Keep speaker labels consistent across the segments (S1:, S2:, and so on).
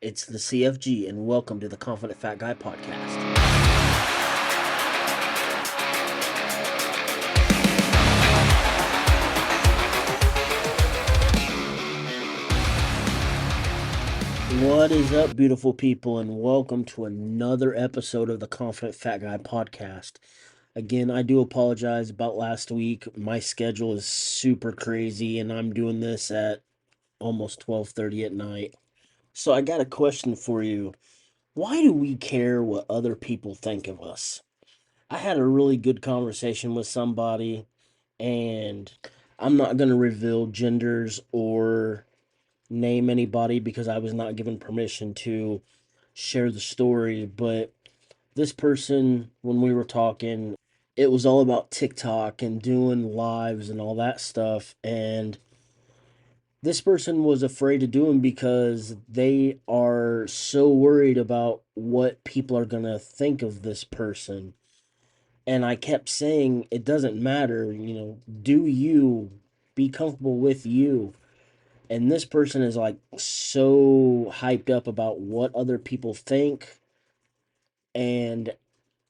S1: It's the CFG, and welcome to the Confident Fat Guy podcast. What is up, beautiful people, and welcome to another episode of the Confident Fat Guy podcast. Again, I do apologize about last week. My schedule is super crazy, and I'm doing this at almost 12:30 at night. So I got a question for you. Why do we care what other people think of us? I had a really good conversation with somebody, and I'm not going to reveal genders or name anybody because I was not given permission to share the story. But this person, when we were talking, it was all about TikTok and doing lives and all that stuff. And this person was afraid to do them because they are so worried about what people are going to think of this person. And I kept saying, it doesn't matter, do you, be comfortable with you. And this person is like so hyped up about what other people think and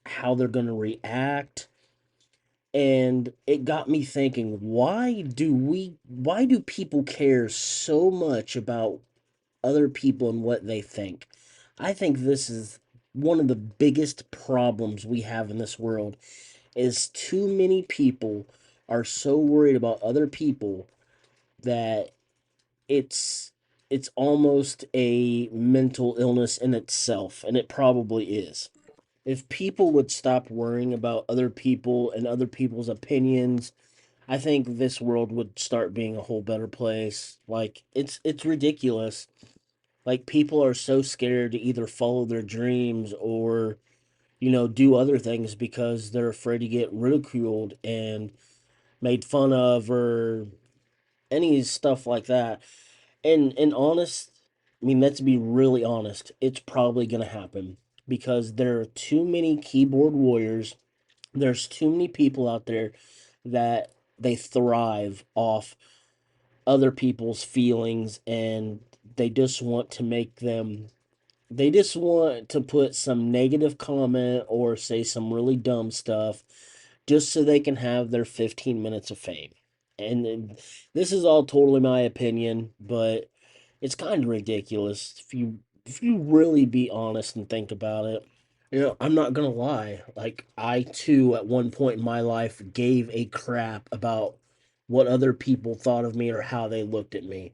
S1: how they're going to react. And it got me thinking, why do people care so much about other people and what they think? I think this is one of the biggest problems we have in this world is too many people are so worried about other people that it's it's almost a mental illness in itself, and it probably is. If people would stop worrying about other people and other people's opinions, I think this world would start being a whole better place. Like it's ridiculous. Like people are so scared to either follow their dreams or do other things because they're afraid to get ridiculed and made fun of or any stuff like that. And honest, I mean, let's be really honest, it's probably gonna happen because there are too many keyboard warriors. There's too many people out there that they thrive off other people's feelings, and they just want to make them they just want to put some negative comment or say some really dumb stuff just so they can have their 15 minutes of fame. And this is all totally my opinion, but it's kind of ridiculous if you really be honest and think about it. I'm not gonna lie. Like I too, at one point in my life, gave a crap about what other people thought of me or how they looked at me,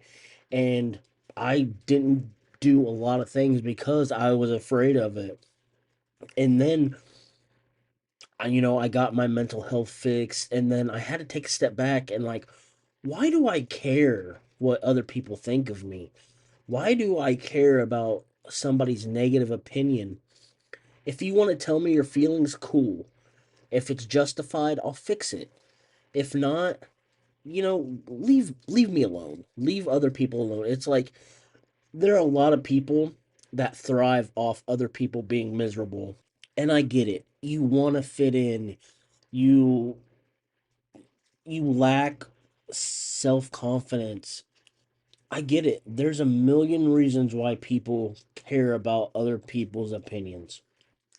S1: and I didn't do a lot of things because I was afraid of it. And then I got my mental health fixed, and then I had to take a step back and like, why do I care what other people think of me? Why do I care about somebody's negative opinion? If you want to tell me your feelings, cool. If it's justified, I'll fix it. If not, leave me alone. Leave other people alone. It's like there are a lot of people that thrive off other people being miserable. And I get it. You want to fit in. You you lack self-confidence. I get it. There's a million reasons why people care about other people's opinions.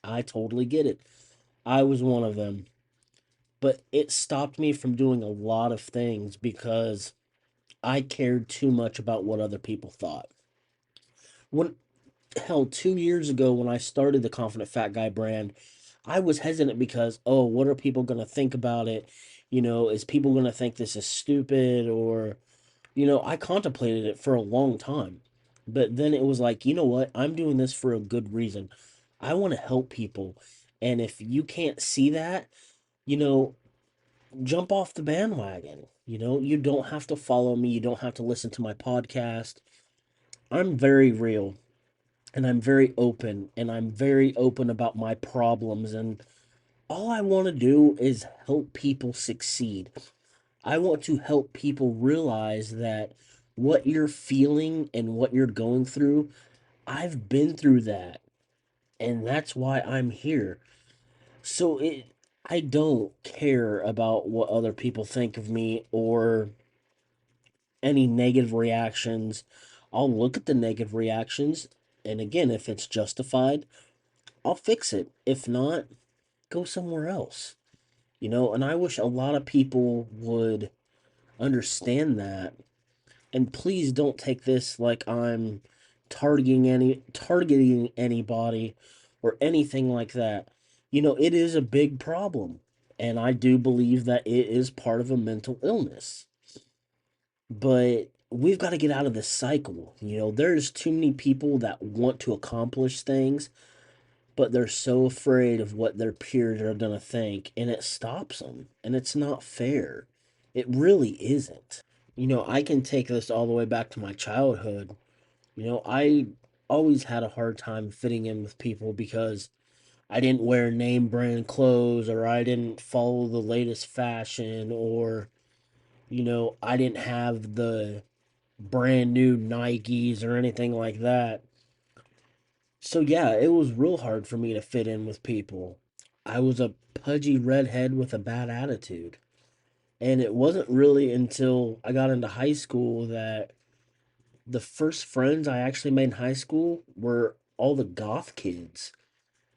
S1: I totally get it. I was one of them. But it stopped me from doing a lot of things because I cared too much about what other people thought. When hell 2 years ago when I started the Confident Fat Guy brand, I was hesitant because, oh, what are people gonna think about it? Is people gonna think this is stupid? Or, I contemplated it for a long time. But then it was like, you know what? I'm doing this for a good reason. I want to help people. And if you can't see that, you know, jump off the bandwagon. You don't have to follow me. You don't have to listen to my podcast. I'm very real and I'm very open and I'm very open about my problems. And all I want to do is help people succeed. I want to help people realize that what you're feeling and what you're going through, I've been through that. And that's why I'm here. So I don't care about what other people think of me or any negative reactions. I'll look at the negative reactions. And again, if it's justified, I'll fix it. If not, go somewhere else. And I wish a lot of people would understand that. And please don't take this like I'm targeting anybody or anything like that. It is a big problem, and I do believe that it is part of a mental illness. But we've got to get out of this cycle. There's too many people that want to accomplish things, but they're so afraid of what their peers are going to think, and it stops them. And it's not fair. It really isn't. I can take this all the way back to my childhood. I always had a hard time fitting in with people because I didn't wear name brand clothes, or I didn't follow the latest fashion, or, I didn't have the brand new Nikes or anything like that. So yeah, it was real hard for me to fit in with people. I was a pudgy redhead with a bad attitude. And it wasn't really until I got into high school that the first friends I actually made in high school were all the goth kids.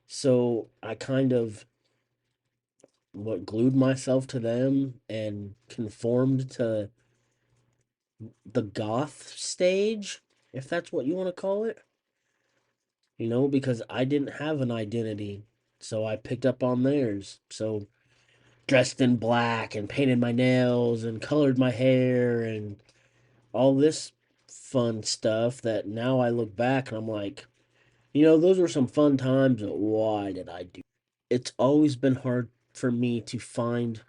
S1: So I kind of glued myself to them and conformed to the goth stage, if that's what you want to call it. Because I didn't have an identity. So I picked up on theirs. So dressed in black and painted my nails and colored my hair and all this fun stuff that now I look back and I'm like, those were some fun times, but why did I do? It's always been hard for me to find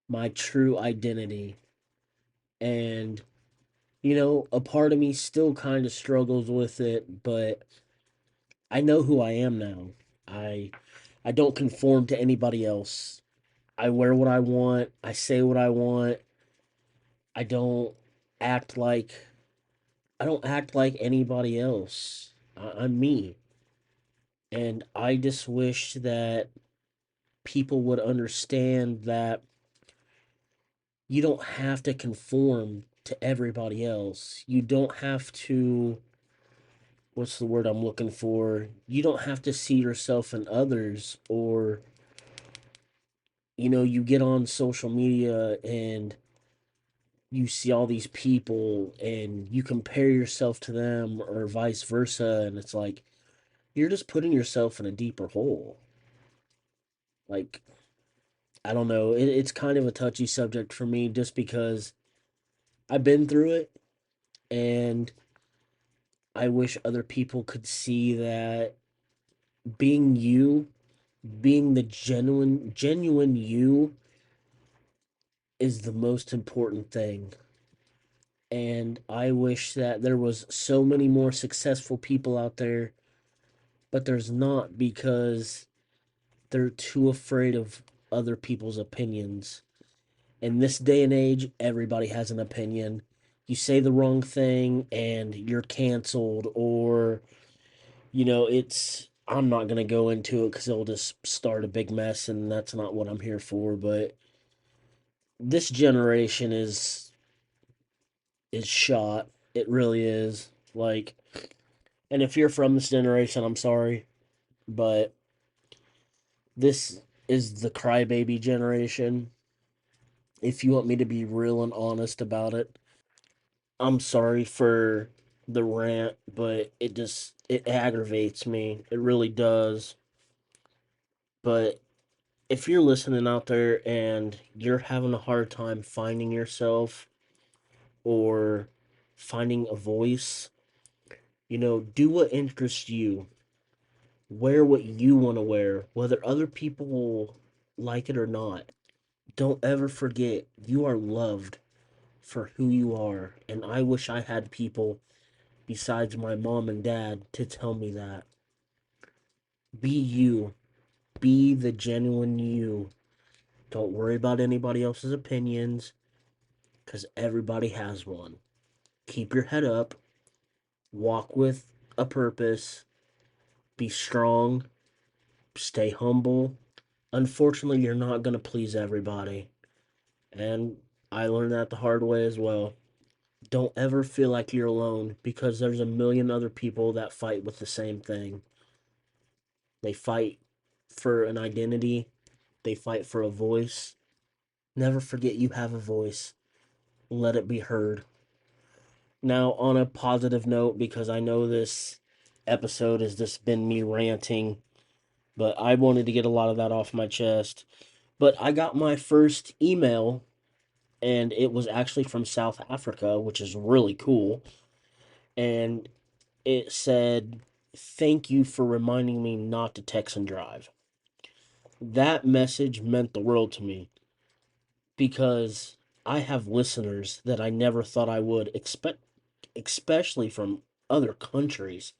S1: my true identity. And, a part of me still kind of struggles with it, but I know who I am now. I I don't conform to anybody else. I wear what I want, I say what I want. I don't act like I don't act like anybody else. I'm me. And I just wish that people would understand that you don't have to conform to everybody else. You don't have to, what's the word I'm looking for? You don't have to see yourself in others, or, you get on social media and you see all these people and you compare yourself to them or vice versa. And it's like, you're just putting yourself in a deeper hole. Like, I don't know. It's kind of a touchy subject for me just because I've been through it, and I wish other people could see that being you, being the genuine you is the most important thing. And I wish that there was so many more successful people out there, but there's not because they're too afraid of other people's opinions. In this day and age, everybody has an opinion. You say the wrong thing and you're canceled, or, I'm not going to go into it because it'll just start a big mess, and that's not what I'm here for. But this generation is shot. It really is. Like, and if you're from this generation, I'm sorry, but this is the crybaby generation. If you want me to be real and honest about it, I'm sorry for the rant, but it aggravates me. It really does. But if you're listening out there and you're having a hard time finding yourself or finding a voice, do what interests you. Wear what you want to wear, whether other people will like it or not. Don't ever forget you are loved for who you are. And I wish I had people besides my mom and dad to tell me that. Be you. Be the genuine you. Don't worry about anybody else's opinions, because everybody has one. Keep your head up. Walk with a purpose. Be strong. Stay humble. Unfortunately, you're not going to please everybody. And I learned that the hard way as well. Don't ever feel like you're alone, because there's a million other people that fight with the same thing. They fight for an identity, they fight for a voice. Never forget you have a voice. Let it be heard. Now, on a positive note, because I know this episode has just been me ranting, but I wanted to get a lot of that off my chest. But I got my first email, and it was actually from South Africa, which is really cool. And it said, "Thank you for reminding me not to text and drive." That message meant the world to me, because I have listeners that I never thought I would expect, especially from other countries.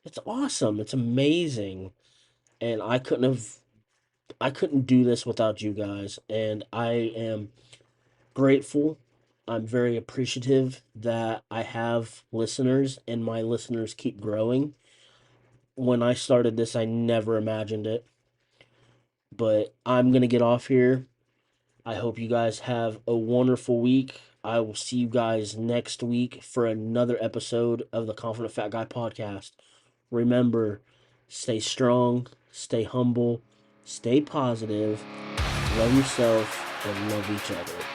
S1: It's awesome. It's amazing. And I couldn't do this without you guys. And I am grateful. I'm very appreciative that I have listeners, and my listeners keep growing. When I started this, I never imagined it. But I'm going to get off here. I hope you guys have a wonderful week. I will see you guys next week for another episode of the Confident Fat Guy podcast. Remember, stay strong, stay humble, stay positive, love yourself, and love each other.